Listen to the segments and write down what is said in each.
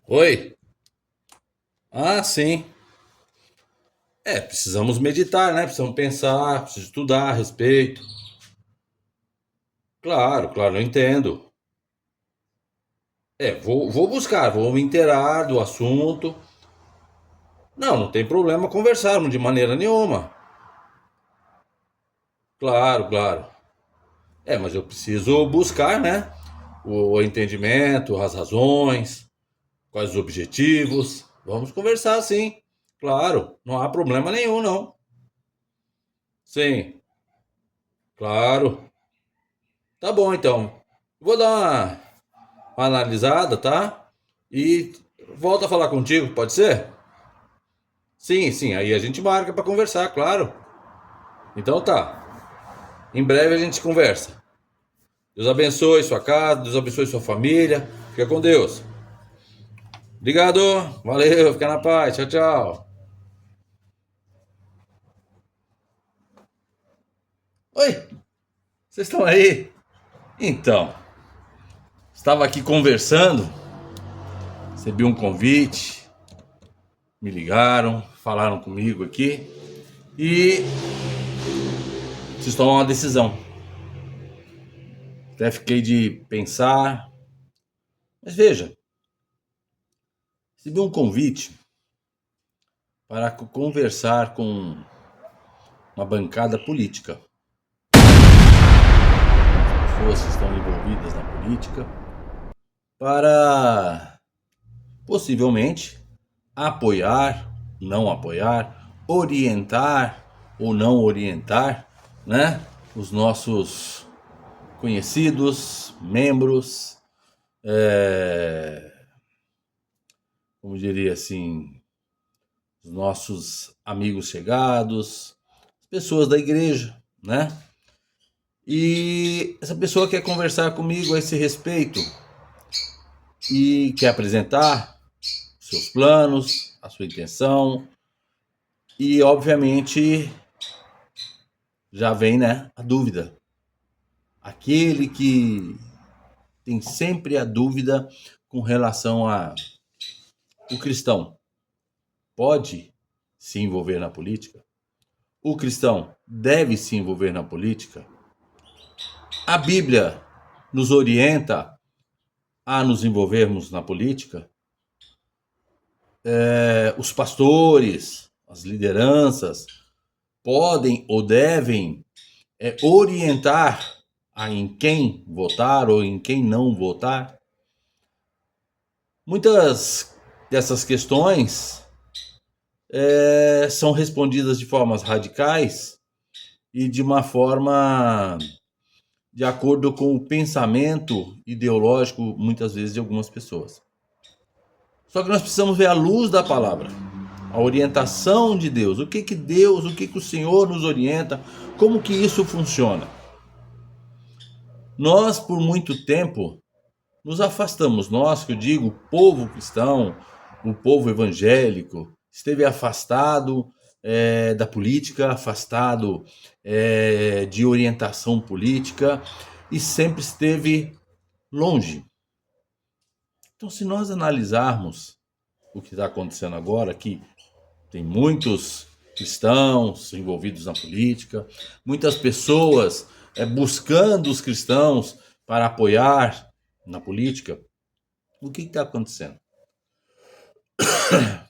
Oi? Ah, sim. Precisamos meditar, né? Precisamos pensar, precisamos estudar a respeito. Claro, claro, eu entendo. Vou buscar, vou me inteirar do assunto. Não, não tem problema conversarmos de maneira nenhuma. Claro, claro. Mas eu preciso buscar, né? O entendimento, as razões, quais os objetivos. Vamos conversar, sim. Claro, não há problema nenhum, não. Sim, claro. Tá bom, então. Vou dar uma analisada, tá? E volto a falar contigo, pode ser? Sim, sim, aí a gente marca pra conversar, claro. Então tá. Em breve a gente conversa. Deus abençoe sua casa, Deus abençoe sua família. Fica com Deus. Obrigado. Valeu, fica na paz. Tchau, tchau. Oi, vocês estão aí? Então, estava aqui conversando, recebi um convite, me ligaram, falaram comigo aqui e preciso tomar uma decisão. Até fiquei de pensar, mas veja, recebi um convite para conversar com uma bancada política. As pessoas que estão envolvidas na política para possivelmente apoiar, não apoiar, orientar ou não orientar, né? Os nossos conhecidos, membros, como diria assim, os nossos amigos chegados, pessoas da igreja, né? E essa pessoa quer conversar comigo a esse respeito e quer apresentar seus planos, a sua intenção e, obviamente, já vem, né, a dúvida. Aquele que tem sempre a dúvida com relação a o cristão pode se envolver na política? O cristão deve se envolver na política? A Bíblia nos orienta a nos envolvermos na política? Os pastores, as lideranças, podem ou devem orientar a em quem votar ou em quem não votar? Muitas dessas questões são respondidas de formas radicais e de uma forma de acordo com o pensamento ideológico, muitas vezes, de algumas pessoas. Só que nós precisamos ver a luz da palavra, a orientação de Deus, o que Deus, o que o Senhor nos orienta, como que isso funciona. Nós, por muito tempo, nos afastamos, nós que eu digo, o povo cristão, o povo evangélico, esteve afastado da política, afastado de orientação política e sempre esteve longe. Então, se nós analisarmos o que está acontecendo agora, que tem muitos cristãos envolvidos na política, muitas pessoas buscando os cristãos para apoiar na política. O que está acontecendo?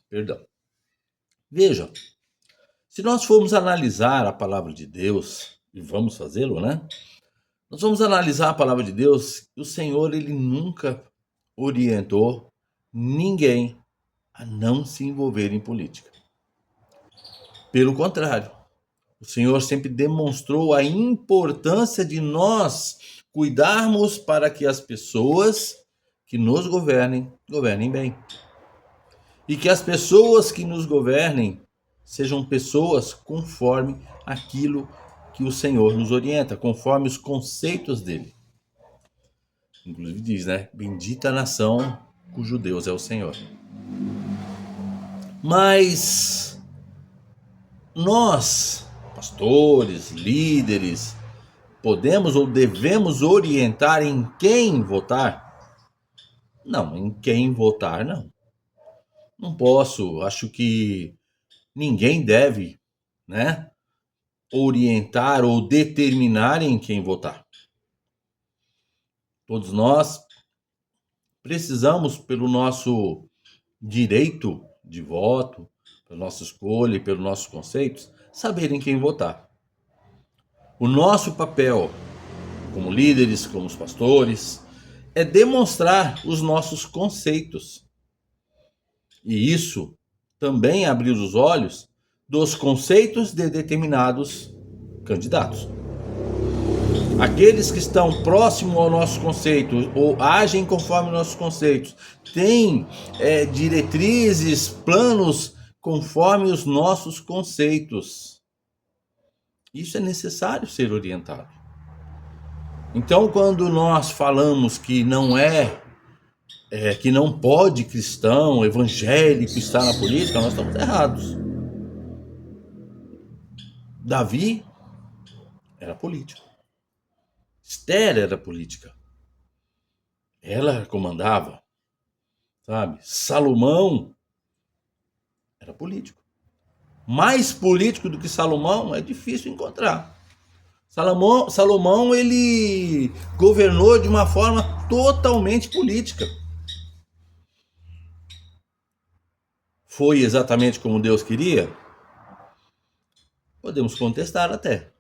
Perdão. Veja, se nós formos analisar a palavra de Deus, e vamos fazê-lo, né? Nós vamos analisar a palavra de Deus, e o Senhor, ele nunca orientou ninguém a não se envolver em política. Pelo contrário, o Senhor sempre demonstrou a importância de nós cuidarmos para que as pessoas que nos governem, governem bem. E que as pessoas que nos governem sejam pessoas conforme aquilo que o Senhor nos orienta, conforme os conceitos dele. Inclusive diz, né? Bendita a nação cujo Deus é o Senhor. Mas nós, pastores, líderes, podemos ou devemos orientar em quem votar? Não, em quem votar não. Não posso, acho que ninguém deve, né, orientar ou determinar em quem votar. Todos nós precisamos, pelo nosso direito de voto, pela nossa escolha e pelos nossos conceitos, saber em quem votar. O nosso papel, como líderes, como os pastores, é demonstrar os nossos conceitos. E isso também abrir os olhos dos conceitos de determinados candidatos. Aqueles que estão próximos ao nosso conceito ou agem conforme nossos conceitos, têm diretrizes, planos conforme os nossos conceitos. Isso é necessário ser orientado. Então, quando nós falamos que que não pode cristão, evangélico estar na política, nós estamos errados. Davi era político. Esther era política. Ela comandava, sabe? Salomão era político. Mais político do que Salomão é difícil encontrar. Salomão ele governou de uma forma totalmente política. Foi exatamente como Deus queria? Podemos contestar até.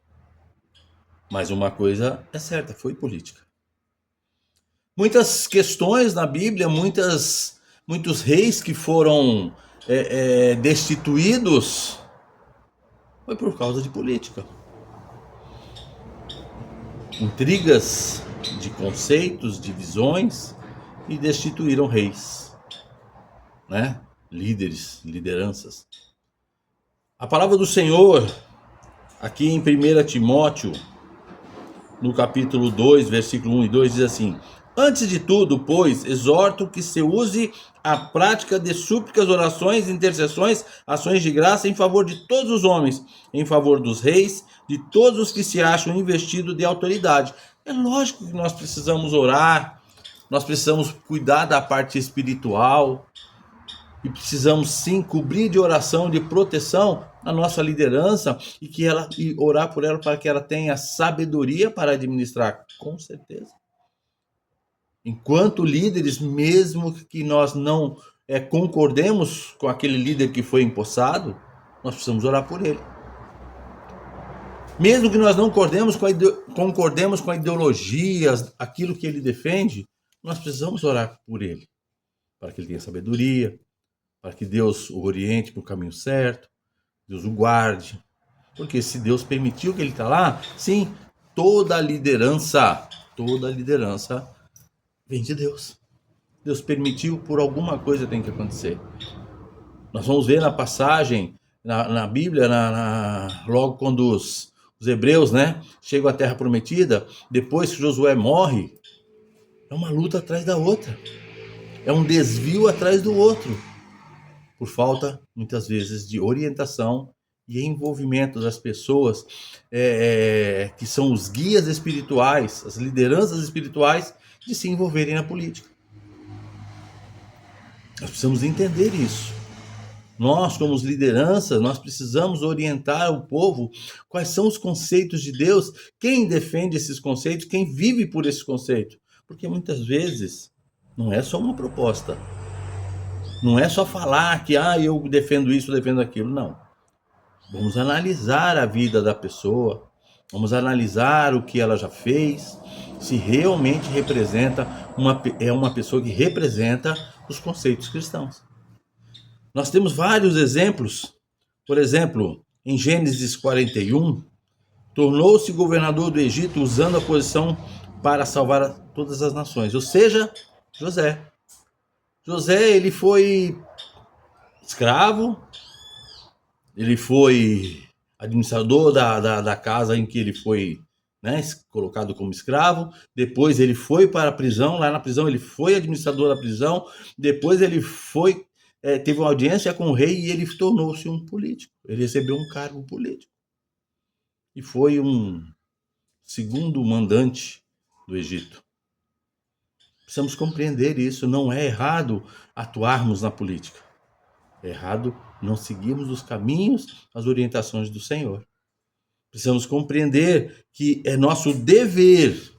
Mas uma coisa é certa, foi política. Muitas questões na Bíblia, muitos reis que foram destituídos, foi por causa de política. Intrigas de conceitos, de visões, e destituíram reis, né? Líderes, lideranças. A palavra do Senhor, aqui em 1 Timóteo, no capítulo 2, versículo 1 e 2, diz assim: antes de tudo, pois, exorto que se use a prática de súplicas, orações, intercessões, ações de graça em favor de todos os homens, em favor dos reis, de todos os que se acham investidos de autoridade. É lógico que nós precisamos orar, nós precisamos cuidar da parte espiritual, e precisamos sim cobrir de oração, de proteção a nossa liderança e orar por ela para que ela tenha sabedoria para administrar, com certeza. Enquanto líderes, mesmo que nós não concordemos com aquele líder que foi empossado, nós precisamos orar por ele. Mesmo que nós não concordemos com a ideologia, aquilo que ele defende, nós precisamos orar por ele, para que ele tenha sabedoria, para que Deus o oriente para o caminho certo, Deus o guarde. Porque se Deus permitiu que ele está lá, sim, toda a liderança vem de Deus. Deus permitiu, por alguma coisa tem que acontecer. Nós vamos ver na passagem, na Bíblia, logo quando os hebreus, né, chegam à Terra Prometida, depois que Josué morre, é uma luta atrás da outra. É um desvio atrás do outro. Por falta, muitas vezes, de orientação e envolvimento das pessoas que são os guias espirituais, as lideranças espirituais, de se envolverem na política. Nós precisamos entender isso. Nós, como lideranças, nós precisamos orientar o povo quais são os conceitos de Deus, quem defende esses conceitos, quem vive por esses conceitos. Porque muitas vezes não é só uma proposta. Não é só falar que eu defendo isso, defendo aquilo, não. Vamos analisar a vida da pessoa, vamos analisar o que ela já fez, se realmente é uma pessoa que representa os conceitos cristãos. Nós temos vários exemplos. Por exemplo, em Gênesis 41, tornou-se governador do Egito usando a posição para salvar todas as nações, ou seja, José. José, ele foi escravo, ele foi administrador da casa em que ele foi, né, colocado como escravo. Depois ele foi para a prisão, lá na prisão ele foi administrador da prisão. Depois ele teve uma audiência com o rei e ele tornou-se um político. Ele recebeu um cargo político. E foi um segundo mandante do Egito. Precisamos compreender isso. Não é errado atuarmos na política. É errado não seguirmos os caminhos, as orientações do Senhor. Precisamos compreender que é nosso dever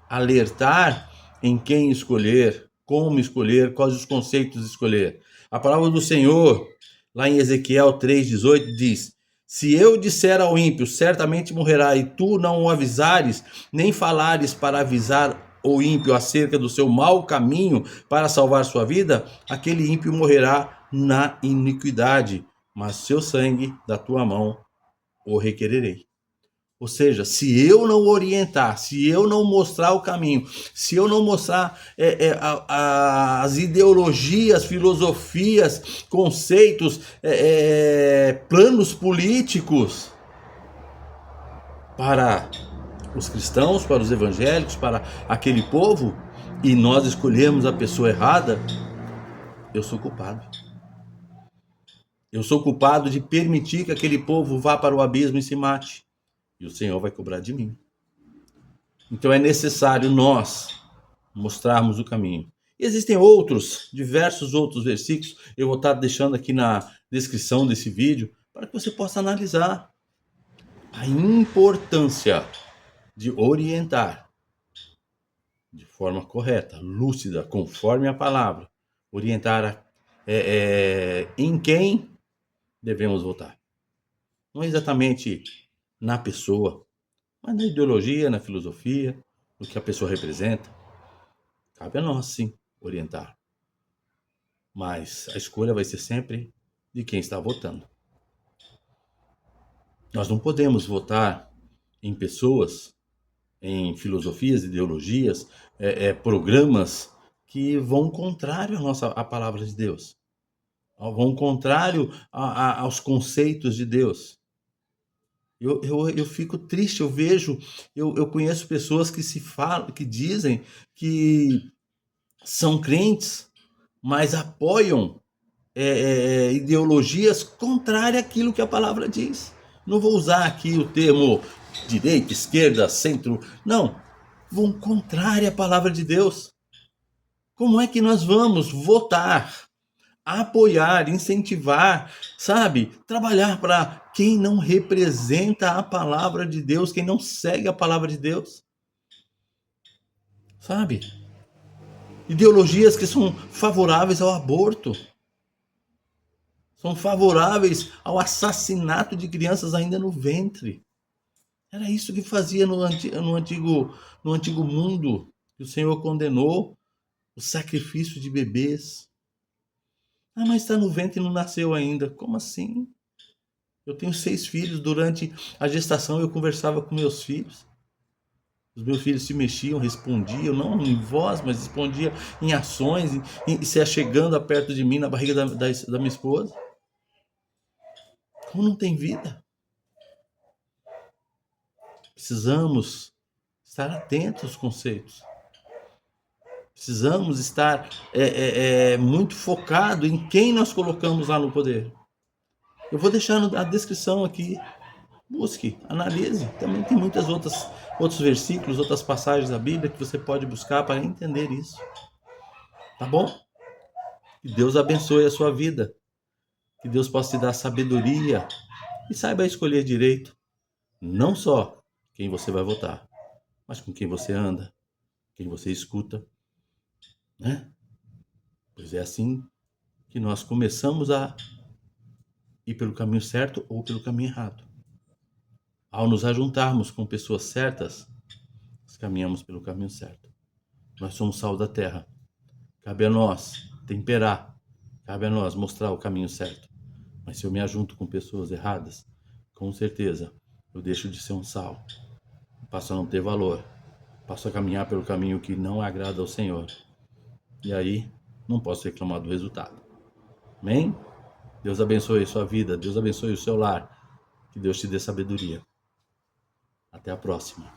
alertar em quem escolher, como escolher, quais os conceitos escolher. A palavra do Senhor, lá em Ezequiel 3,18, diz: se eu disser ao ímpio, certamente morrerá, e tu não o avisares, nem falares para avisar o ímpio acerca do seu mau caminho para salvar sua vida, aquele ímpio morrerá na iniquidade, mas seu sangue da tua mão o requererei. Ou seja, se eu não orientar, se eu não mostrar o caminho, se eu não mostrar as ideologias, filosofias, conceitos, planos políticos para os cristãos, para os evangélicos, para aquele povo, e nós escolhemos a pessoa errada, eu sou culpado. Eu sou culpado de permitir que aquele povo vá para o abismo e se mate. E o Senhor vai cobrar de mim. Então é necessário nós mostrarmos o caminho. E existem diversos outros versículos, eu vou estar deixando aqui na descrição desse vídeo, para que você possa analisar a importância de orientar de forma correta, lúcida, conforme a palavra. Orientar em quem devemos votar. Não é exatamente na pessoa, mas na ideologia, na filosofia, no que a pessoa representa. Cabe a nós, sim, orientar. Mas a escolha vai ser sempre de quem está votando. Nós não podemos votar em pessoas, em filosofias, ideologias, programas que vão contrário à palavra de Deus. Vão contrário aos conceitos de Deus. Eu fico triste, eu conheço pessoas que dizem que são crentes, mas apoiam ideologias contrárias àquilo que a palavra diz. Não vou usar aqui o termo direita, esquerda, centro, não. Vão contrária à palavra de Deus. Como é que nós vamos votar, apoiar, incentivar, sabe? Trabalhar para quem não representa a palavra de Deus, quem não segue a palavra de Deus? Sabe? Ideologias que são favoráveis ao aborto, são favoráveis ao assassinato de crianças ainda no ventre. Era isso que fazia no antigo mundo, que o Senhor condenou, o sacrifício de bebês. Ah, mas está no ventre e não nasceu ainda. Como assim? Eu tenho 6 filhos. Durante a gestação eu conversava com meus filhos. Os meus filhos se mexiam, respondiam, não em voz, mas respondiam em ações, e se achegando perto de mim, na barriga da minha esposa. Como não tem vida? Precisamos estar atentos aos conceitos. Precisamos estar muito focado em quem nós colocamos lá no poder. Eu vou deixar na descrição aqui. Busque, analise. Também tem outros versículos, outras passagens da Bíblia que você pode buscar para entender isso. Tá bom? Que Deus abençoe a sua vida. Que Deus possa te dar sabedoria e saiba escolher direito. Não só quem você vai votar, mas com quem você anda, quem você escuta, né? Pois é assim que nós começamos a ir pelo caminho certo ou pelo caminho errado. Ao nos ajuntarmos com pessoas certas, nós caminhamos pelo caminho certo. Nós somos sal da terra. Cabe a nós temperar, cabe a nós mostrar o caminho certo. Mas se eu me ajunto com pessoas erradas, com certeza eu deixo de ser um sal. Passo a não ter valor. Passo a caminhar pelo caminho que não agrada ao Senhor. E aí, não posso reclamar do resultado. Amém? Deus abençoe a sua vida. Deus abençoe o seu lar. Que Deus te dê sabedoria. Até a próxima.